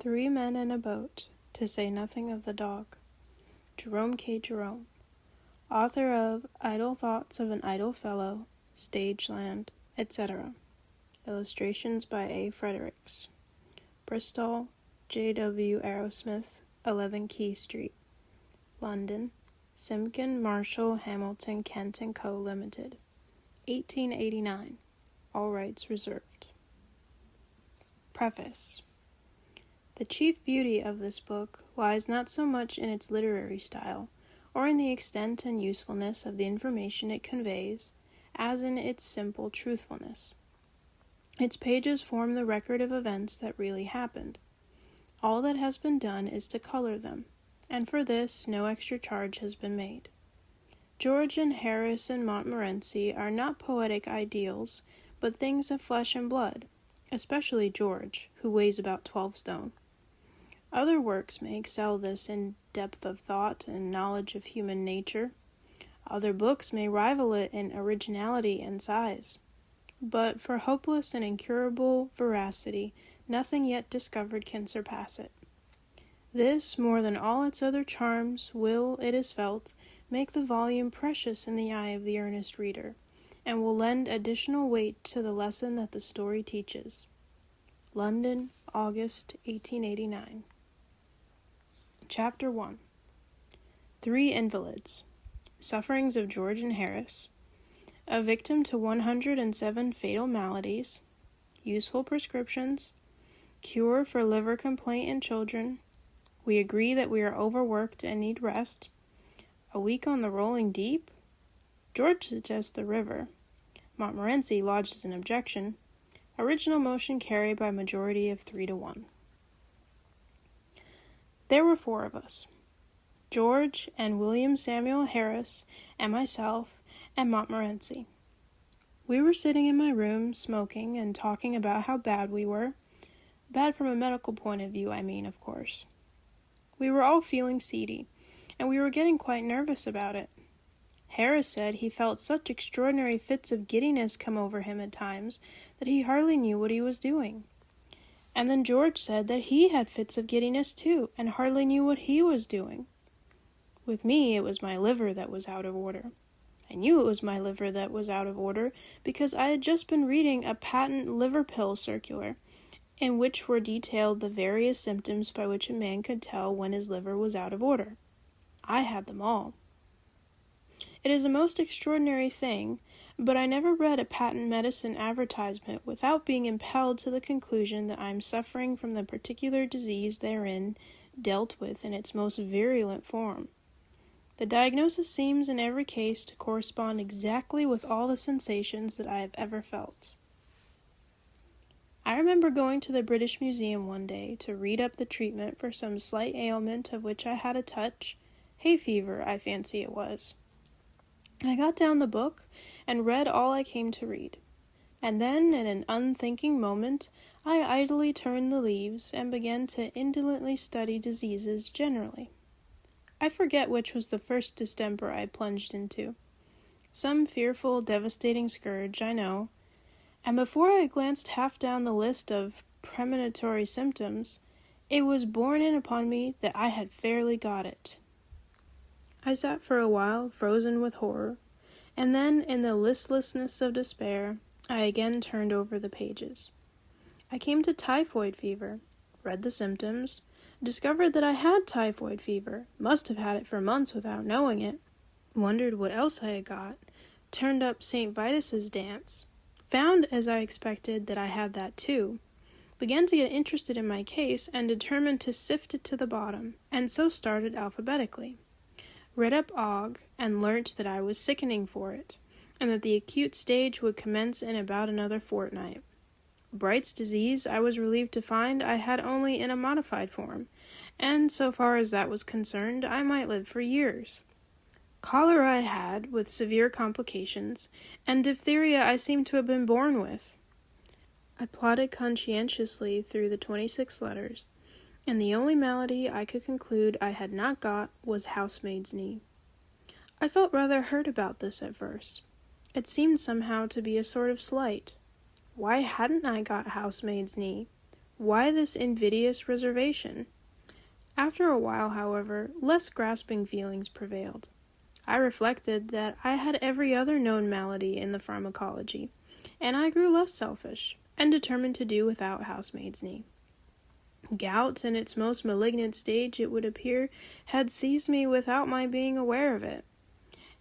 Three Men in a Boat, to say nothing of the dog. Jerome K. Jerome, author of Idle Thoughts of an Idle Fellow, Stageland, etc. Illustrations by A. Fredericks. Bristol, J.W. Arrowsmith, 11 Key Street. London, Simpkin, Marshall, Hamilton, Kent & Co. Limited. 1889. All rights reserved. Preface. The chief beauty of this book lies not so much in its literary style, or in the extent and usefulness of the information it conveys, as in its simple truthfulness. Its pages form the record of events that really happened. All that has been done is to color them, and for this no extra charge has been made. George and Harris and Montmorency are not poetic ideals, but things of flesh and blood, especially George, who weighs about 12 stone. Other works may excel this in depth of thought and knowledge of human nature. Other books may rival it in originality and size. But for hopeless and incurable veracity, nothing yet discovered can surpass it. This, more than all its other charms, will, it is felt, make the volume precious in the eye of the earnest reader, and will lend additional weight to the lesson that the story teaches. London, August, 1889. Chapter 1. Three Invalids. Sufferings of George and Harris. A victim to 107 fatal maladies. Useful prescriptions. Cure for liver complaint in children. We agree that we are overworked and need rest. A week on the rolling deep. George suggests the river. Montmorency lodges an objection. Original motion carried by majority of 3-1. There were 4 of us, George and William Samuel Harris and myself and Montmorency. We were sitting in my room, smoking and talking about how bad we were. Bad from a medical point of view, I mean, of course. We were all feeling seedy, and we were getting quite nervous about it. Harris said he felt such extraordinary fits of giddiness come over him at times that he hardly knew what he was doing. And then George said that he had fits of giddiness too, and hardly knew what he was doing. With me, it was my liver that was out of order. I knew it was my liver that was out of order because I had just been reading a patent liver pill circular, in which were detailed the various symptoms by which a man could tell when his liver was out of order. I had them all. It is a most extraordinary thing, but I never read a patent medicine advertisement without being impelled to the conclusion that I am suffering from the particular disease therein dealt with in its most virulent form. The diagnosis seems in every case to correspond exactly with all the sensations that I have ever felt. I remember going to the British Museum one day to read up the treatment for some slight ailment of which I had a touch, hay fever, I fancy it was. I got down the book and read all I came to read, and then, in an unthinking moment, I idly turned the leaves and began to indolently study diseases generally. I forget which was the first distemper I plunged into. Some fearful, devastating scourge, I know, and before I glanced half down the list of premonitory symptoms, it was borne in upon me that I had fairly got it. I sat for a while, frozen with horror, and then, in the listlessness of despair, I again turned over the pages. I came to typhoid fever, read the symptoms, discovered that I had typhoid fever, must have had it for months without knowing it, wondered what else I had got, turned up St. Vitus's dance, found, as I expected, that I had that too, began to get interested in my case, and determined to sift it to the bottom, and so started alphabetically. Read up ague, and learnt that I was sickening for it, and that the acute stage would commence in about another fortnight. Bright's disease, I was relieved to find I had only in a modified form, and so far as that was concerned, I might live for years. Cholera I had, with severe complications, and diphtheria I seemed to have been born with. I plodded conscientiously through the 26 letters, and the only malady I could conclude I had not got was housemaid's knee. I felt rather hurt about this at first. It seemed somehow to be a sort of slight. Why hadn't I got housemaid's knee? Why this invidious reservation? After a while, however, less grasping feelings prevailed. I reflected that I had every other known malady in the pharmacology, and I grew less selfish, and determined to do without housemaid's knee. Gout, in its most malignant stage, it would appear, had seized me without my being aware of it,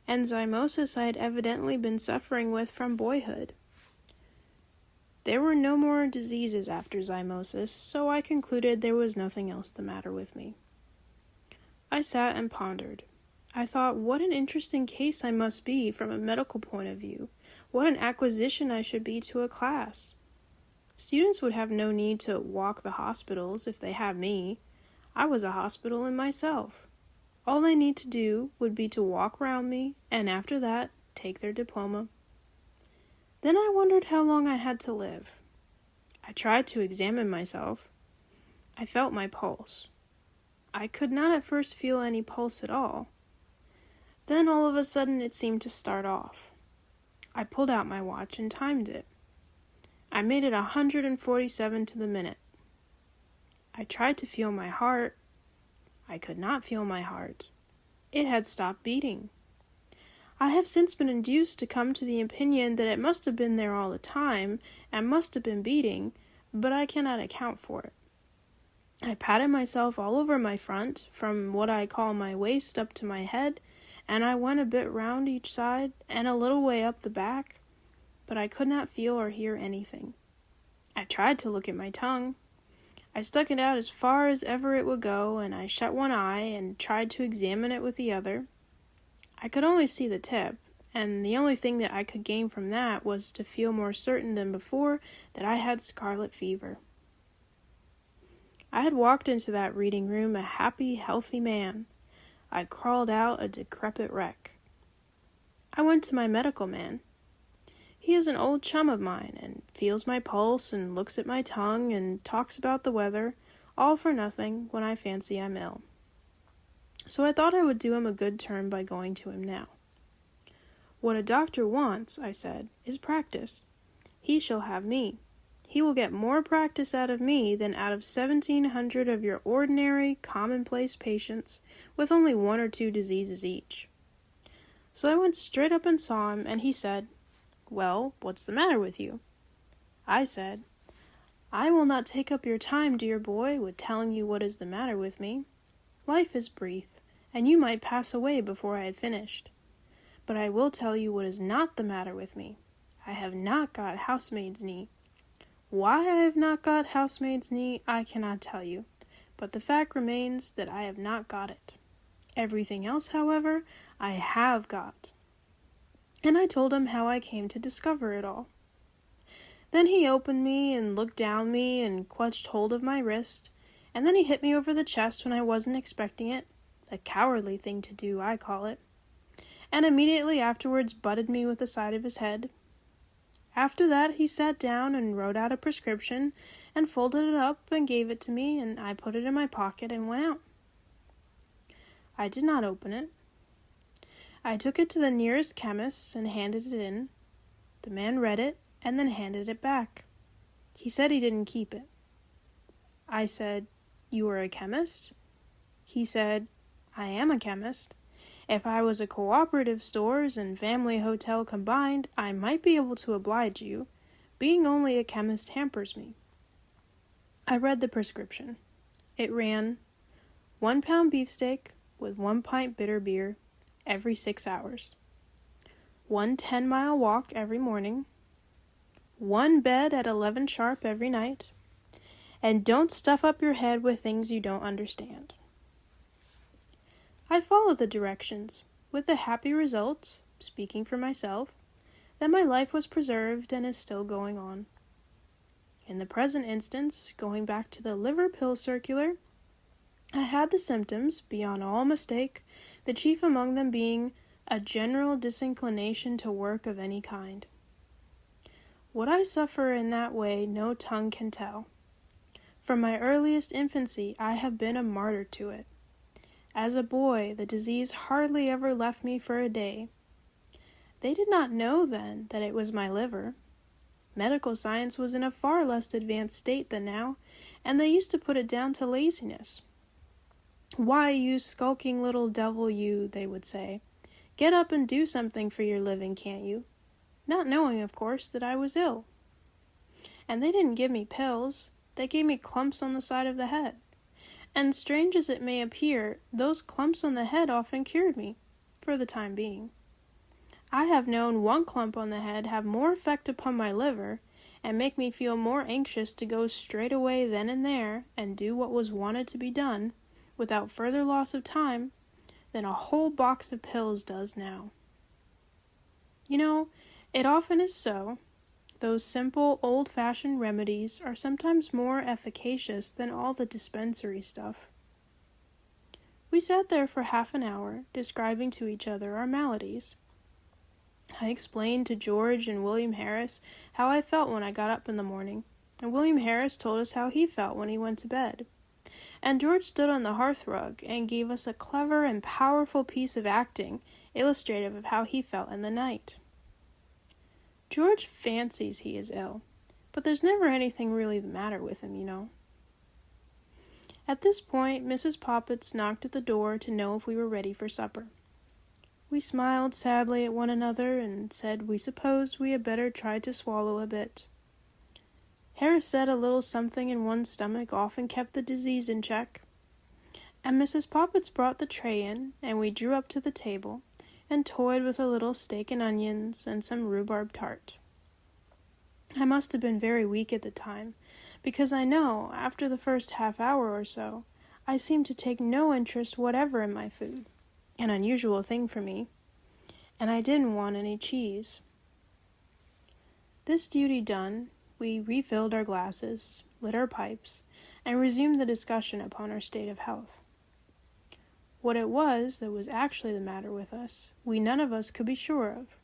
and zymosis I had evidently been suffering with from boyhood. There were no more diseases after zymosis, so I concluded there was nothing else the matter with me. I sat and pondered. I thought, what an interesting case I must be from a medical point of view. What an acquisition I should be to a class. Students would have no need to walk the hospitals if they had me. I was a hospital in myself. All they need to do would be to walk round me, and after that, take their diploma. Then I wondered how long I had to live. I tried to examine myself. I felt my pulse. I could not at first feel any pulse at all. Then all of a sudden it seemed to start off. I pulled out my watch and timed it. I made it 147 to the minute. I tried to feel my heart. I could not feel my heart. It had stopped beating. I have since been induced to come to the opinion that it must have been there all the time and must have been beating, but I cannot account for it. I patted myself all over my front, from what I call my waist up to my head, and I went a bit round each side and a little way up the back, but I could not feel or hear anything. I tried to look at my tongue. I stuck it out as far as ever it would go, and I shut one eye and tried to examine it with the other. I could only see the tip, and the only thing that I could gain from that was to feel more certain than before that I had scarlet fever. I had walked into that reading room a happy, healthy man. I crawled out a decrepit wreck. I went to my medical man. He is an old chum of mine, and feels my pulse and looks at my tongue and talks about the weather, all for nothing when I fancy I'm ill. So I thought I would do him a good turn by going to him now. What a doctor wants, I said, is practice. He shall have me. He will get more practice out of me than out of 1,700 of your ordinary, commonplace patients with only 1 or 2 diseases each. So I went straight up and saw him, and he said, "Well, what's the matter with you?" I said, "I will not take up your time, dear boy, with telling you what is the matter with me. Life is brief, and you might pass away before I had finished. But I will tell you what is not the matter with me. I have not got housemaid's knee. Why I have not got housemaid's knee, I cannot tell you, but the fact remains that I have not got it. Everything else, however, I have got." And I told him how I came to discover it all. Then he opened me and looked down me and clutched hold of my wrist, and then he hit me over the chest when I wasn't expecting it, a cowardly thing to do, I call it, and immediately afterwards butted me with the side of his head. After that he sat down and wrote out a prescription and folded it up and gave it to me, and I put it in my pocket and went out. I did not open it. I took it to the nearest chemist's and handed it in. The man read it and then handed it back. He said he didn't keep it. I said, "You are a chemist?" He said, "I am a chemist. If I was a cooperative stores and family hotel combined, I might be able to oblige you. Being only a chemist hampers me." I read the prescription. It ran, 1 pound beefsteak with 1 pint bitter beer every 6 hours. 1 10-mile walk every morning. 1 bed at 11 sharp every night. And don't stuff up your head with things you don't understand. I followed the directions, with the happy result, speaking for myself, that my life was preserved and is still going on. In the present instance, going back to the liver pill circular, I had the symptoms, beyond all mistake, the chief among them being a general disinclination to work of any kind. What I suffer in that way no tongue can tell. From my earliest infancy I have been a martyr to it. As a boy, the disease hardly ever left me for a day. They did not know then that it was my liver. Medical science was in a far less advanced state than now, and they used to put it down to laziness. "Why, you skulking little devil, you," they would say. "Get up and do something for your living, can't you?" Not knowing, of course, that I was ill. And they didn't give me pills. They gave me clumps on the side of the head. And strange as it may appear, those clumps on the head often cured me, for the time being. I have known one clump on the head have more effect upon my liver, and make me feel more anxious to go straight away then and there, and do what was wanted to be done, without further loss of time, than a whole box of pills does now. You know, it often is so. Those simple, old-fashioned remedies are sometimes more efficacious than all the dispensary stuff. We sat there for half an hour, describing to each other our maladies. I explained to George and William Harris how I felt when I got up in the morning, and William Harris told us how he felt when he went to bed. And George stood on the hearthrug and gave us a clever and powerful piece of acting, illustrative of how he felt in the night. George fancies he is ill, but there's never anything really the matter with him, you know. At this point, Mrs. Poppets knocked at the door to know if we were ready for supper. We smiled sadly at one another and said we supposed we had better try to swallow a bit. Harris said a little something in one's stomach often kept the disease in check. And Mrs. Poppets brought the tray in, and we drew up to the table, and toyed with a little steak and onions and some rhubarb tart. I must have been very weak at the time, because I know, after the first half hour or so, I seemed to take no interest whatever in my food, an unusual thing for me, and I didn't want any cheese. This duty done, we refilled our glasses, lit our pipes, and resumed the discussion upon our state of health. What it was that was actually the matter with us, we none of us could be sure of,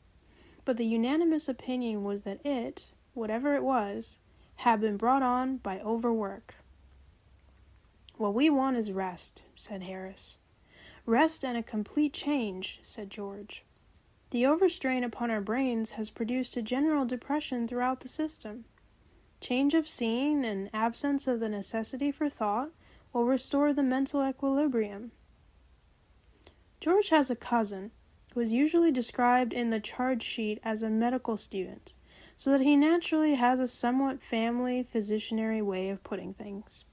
but the unanimous opinion was that it, whatever it was, had been brought on by overwork. "What we want is rest," said Harris. "Rest and a complete change," said George. "The overstrain upon our brains has produced a general depression throughout the system. Change of scene and absence of the necessity for thought will restore the mental equilibrium." George has a cousin who is usually described in the charge sheet as a medical student, so that he naturally has a somewhat family physicianary way of putting things.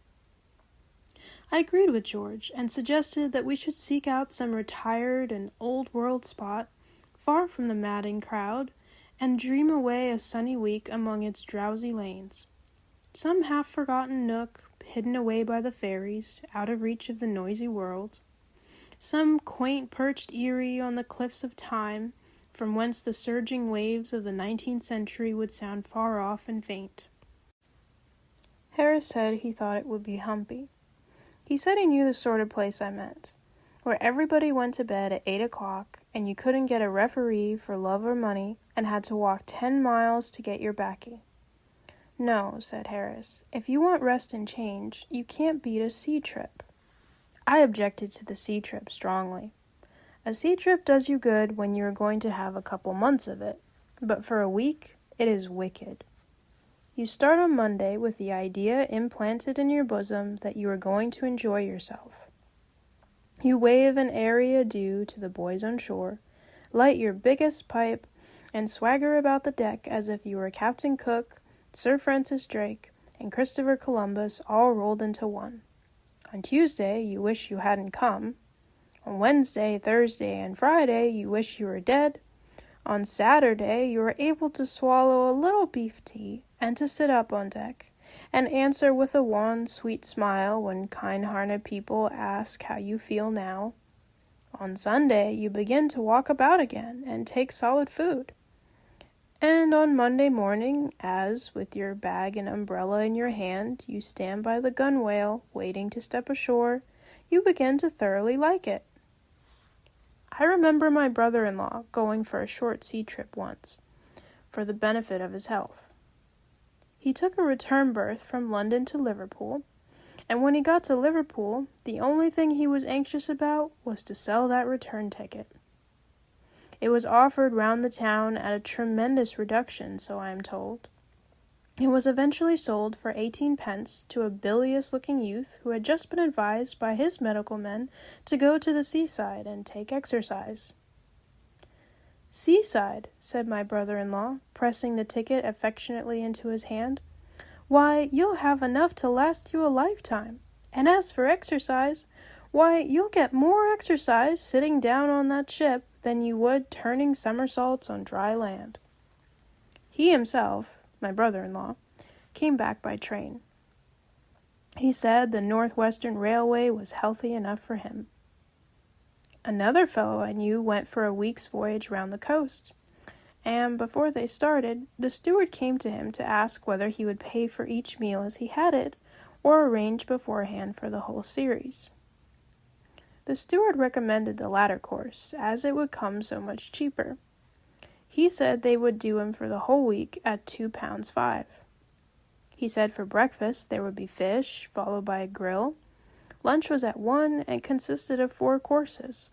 I agreed with George and suggested that we should seek out some retired and old-world spot, far from the madding crowd, and dream away a sunny week among its drowsy lanes. Some half-forgotten nook, hidden away by the fairies, out of reach of the noisy world. Some quaint perched eyrie on the cliffs of time, from whence the surging waves of the 19th century would sound far off and faint. Harris said he thought it would be humpy. He said he knew the sort of place I meant, where everybody went to bed at 8 o'clock, and you couldn't get a referee for love or money, and had to walk 10 miles to get your baccy. "No," said Harris, "if you want rest and change, you can't beat a sea trip." I objected to the sea trip strongly. A sea trip does you good when you are going to have a couple months of it, but for a week, it is wicked. You start on Monday with the idea implanted in your bosom that you are going to enjoy yourself. You wave an airy adieu to the boys on shore, light your biggest pipe, and swagger about the deck as if you were Captain Cook, Sir Francis Drake, and Christopher Columbus all rolled into one. On Tuesday, you wish you hadn't come. On Wednesday, Thursday, and Friday, you wish you were dead. On Saturday, you are able to swallow a little beef tea and to sit up on deck and answer with a wan, sweet smile when kind-hearted people ask how you feel now. On Sunday, you begin to walk about again and take solid food. And on Monday morning, as, with your bag and umbrella in your hand, you stand by the gunwale, waiting to step ashore, you begin to thoroughly like it. I remember my brother-in-law going for a short sea trip once, for the benefit of his health. He took a return berth from London to Liverpool, and when he got to Liverpool, the only thing he was anxious about was to sell that return ticket. It was offered round the town at a tremendous reduction, so I am told. It was eventually sold for 18 pence to a bilious-looking youth who had just been advised by his medical men to go to the seaside and take exercise. "Seaside," said my brother-in-law, pressing the ticket affectionately into his hand. "Why, you'll have enough to last you a lifetime. And as for exercise, why, you'll get more exercise sitting down on that ship than you would turning somersaults on dry land." He himself, my brother-in-law, came back by train. He said the Northwestern Railway was healthy enough for him. Another fellow I knew went for a week's voyage round the coast, and before they started, the steward came to him to ask whether he would pay for each meal as he had it, or arrange beforehand for the whole series. The steward recommended the latter course, as it would come so much cheaper. He said they would do him for the whole week at £2.5. He said for breakfast there would be fish, followed by a grill. Lunch was at 1 and consisted of 4 courses.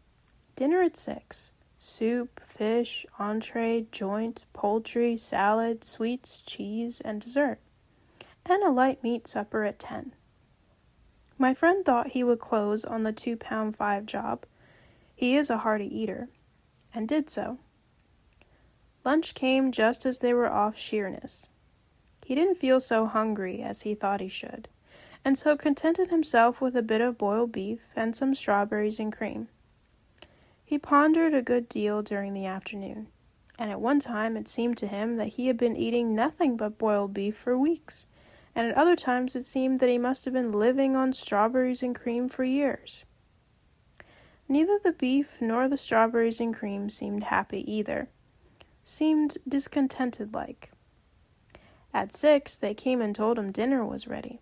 Dinner at 6. Soup, fish, entree, joint, poultry, salad, sweets, cheese, and dessert. And a light meat supper at 10. My friend thought he would close on the £2.5 job. He is a hearty eater, and did so. Lunch came just as they were off Sheerness. He didn't feel so hungry as he thought he should, and so contented himself with a bit of boiled beef and some strawberries and cream. He pondered a good deal during the afternoon, and at one time it seemed to him that he had been eating nothing but boiled beef for weeks, and at other times it seemed that he must have been living on strawberries and cream for years. Neither the beef nor the strawberries and cream seemed happy either. Seemed discontented-like. At 6, they came and told him dinner was ready.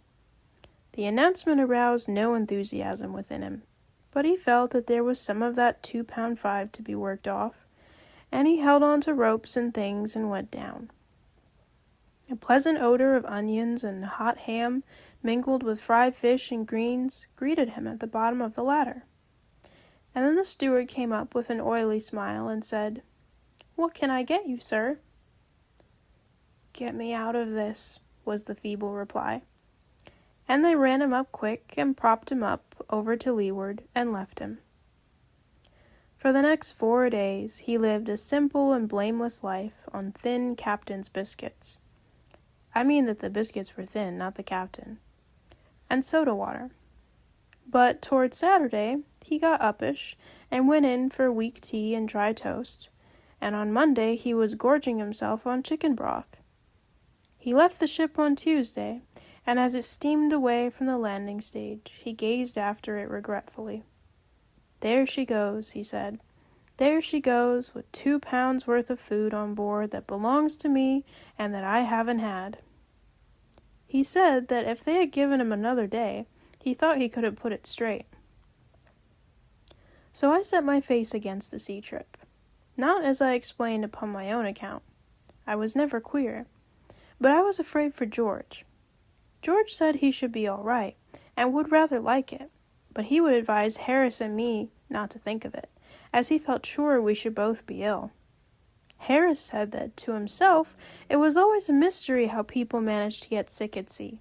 The announcement aroused no enthusiasm within him, but he felt that there was some of that £2.5 to be worked off, and he held on to ropes and things and went down. A pleasant odor of onions and hot ham, mingled with fried fish and greens, greeted him at the bottom of the ladder. And then the steward came up with an oily smile and said, "What can I get you, sir?" "Get me out of this," was the feeble reply. And they ran him up quick and propped him up over to leeward and left him. For the next 4 days he lived a simple and blameless life on thin captain's biscuits. I mean that the biscuits were thin, not the captain. And soda water. But toward Saturday he got uppish and went in for weak tea and dry toast, and on Monday he was gorging himself on chicken broth. He left the ship on Tuesday, and as it steamed away from the landing stage, he gazed after it regretfully. "There she goes," he said. "There she goes, with £2 worth of food on board that belongs to me and that I haven't had." He said that if they had given him another day, he thought he could have put it straight. So I set my face against the sea trip. Not as I explained upon my own account. I was never queer. But I was afraid for George. George said he should be all right, and would rather like it, but he would advise Harris and me not to think of it, as he felt sure we should both be ill. Harris said that, to himself, it was always a mystery how people managed to get sick at sea.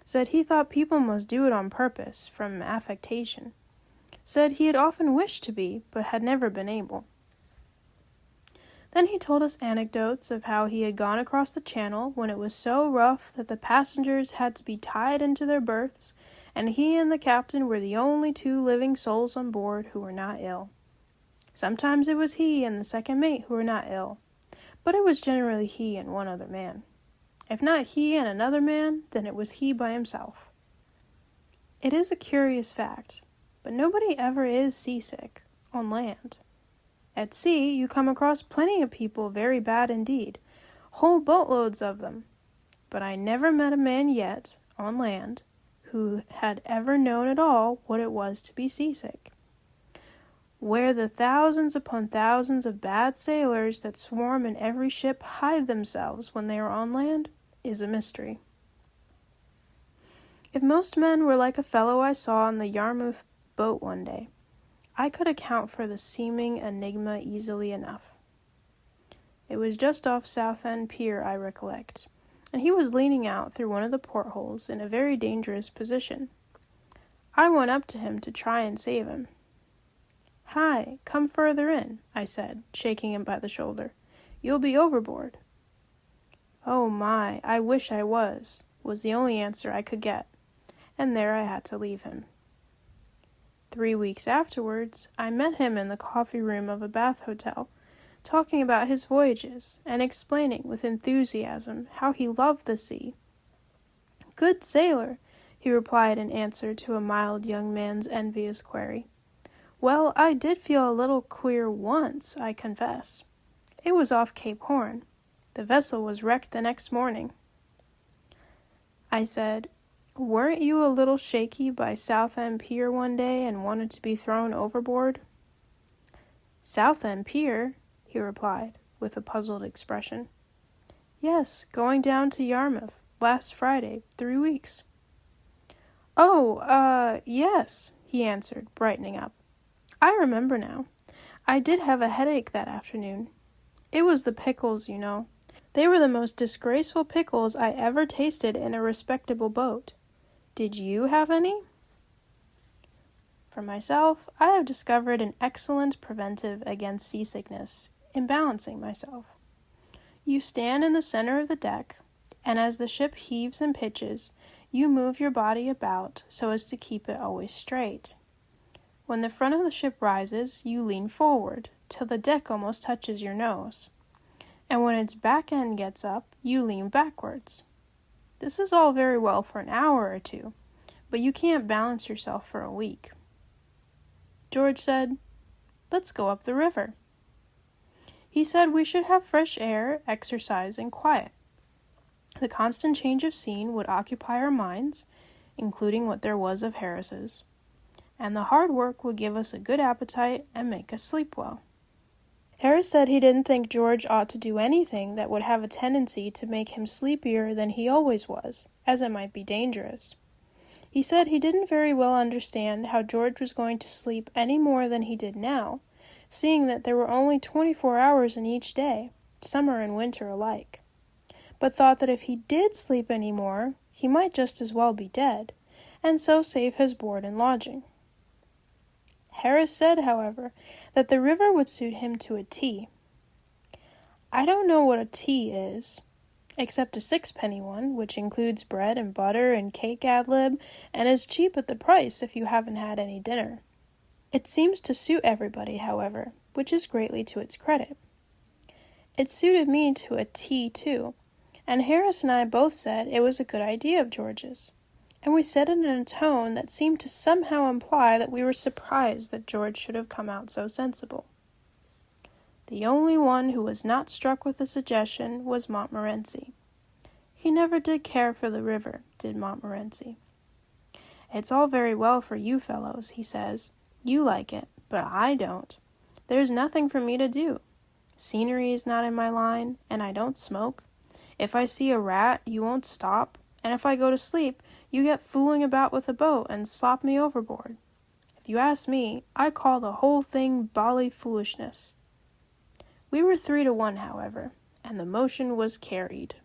Said he thought people must do it on purpose, from affectation. Said he had often wished to be, but had never been able. Then he told us anecdotes of how he had gone across the channel when it was so rough that the passengers had to be tied into their berths, and he and the captain were the only 2 living souls on board who were not ill. Sometimes it was he and the second mate who were not ill, but it was generally he and one other man. If not he and another man, then it was he by himself. It is a curious fact, but nobody ever is seasick on land. At sea, you come across plenty of people very bad indeed, whole boatloads of them. But I never met a man yet, on land, who had ever known at all what it was to be seasick. Where the thousands upon thousands of bad sailors that swarm in every ship hide themselves when they are on land is a mystery. If most men were like a fellow I saw on the Yarmouth boat one day, I could account for the seeming enigma easily enough. It was just off Southend Pier, I recollect, and he was leaning out through one of the portholes in a very dangerous position. I went up to him to try and save him. "Hi, come further in," I said, shaking him by the shoulder. "You'll be overboard." "Oh my, I wish I was the only answer I could get, and there I had to leave him. 3 weeks afterwards, I met him in the coffee room of a Bath hotel, talking about his voyages and explaining with enthusiasm how he loved the sea. "Good sailor," he replied in answer to a mild young man's envious query. "Well, I did feel a little queer once, I confess. It was off Cape Horn. The vessel was wrecked the next morning." I said, "Weren't you a little shaky by Southend Pier one day and wanted to be thrown overboard?" "Southend Pier?" he replied, with a puzzled expression. "Yes, going down to Yarmouth, last Friday, 3 weeks. "Oh, yes," he answered, brightening up. "I remember now. I did have a headache that afternoon. It was the pickles, you know. They were the most disgraceful pickles I ever tasted in a respectable boat. Did you have any?" For myself, I have discovered an excellent preventive against seasickness in balancing myself. You stand in the center of the deck, and as the ship heaves and pitches, you move your body about so as to keep it always straight. When the front of the ship rises, you lean forward till the deck almost touches your nose. And when its back end gets up, you lean backwards. This is all very well for an hour or two, but you can't balance yourself for a week. George said, "Let's go up the river." He said we should have fresh air, exercise, and quiet. The constant change of scene would occupy our minds, including what there was of Harris's, and the hard work would give us a good appetite and make us sleep well. Harris said he didn't think George ought to do anything that would have a tendency to make him sleepier than he always was, as it might be dangerous. He said he didn't very well understand how George was going to sleep any more than he did now, seeing that there were only 24 hours in each day, summer and winter alike, but thought that if he did sleep any more, he might just as well be dead, and so save his board and lodging. Harris said, however, that the river would suit him to a T. I don't know what a tea is, except a sixpenny one, which includes bread and butter and cake ad lib, and is cheap at the price if you haven't had any dinner. It seems to suit everybody, however, which is greatly to its credit. It suited me to a T, too, and Harris and I both said it was a good idea of George's, and we said it in a tone that seemed to somehow imply that we were surprised that George should have come out so sensible. The only one who was not struck with the suggestion was Montmorency. He never did care for the river, did Montmorency. "It's all very well for you fellows," he says. "You like it, but I don't. There's nothing for me to do. Scenery is not in my line, and I don't smoke. If I see a rat, you won't stop, and if I go to sleep, you get fooling about with a boat and slop me overboard. If you ask me, I call the whole thing bally foolishness." We were 3-1, however, and the motion was carried.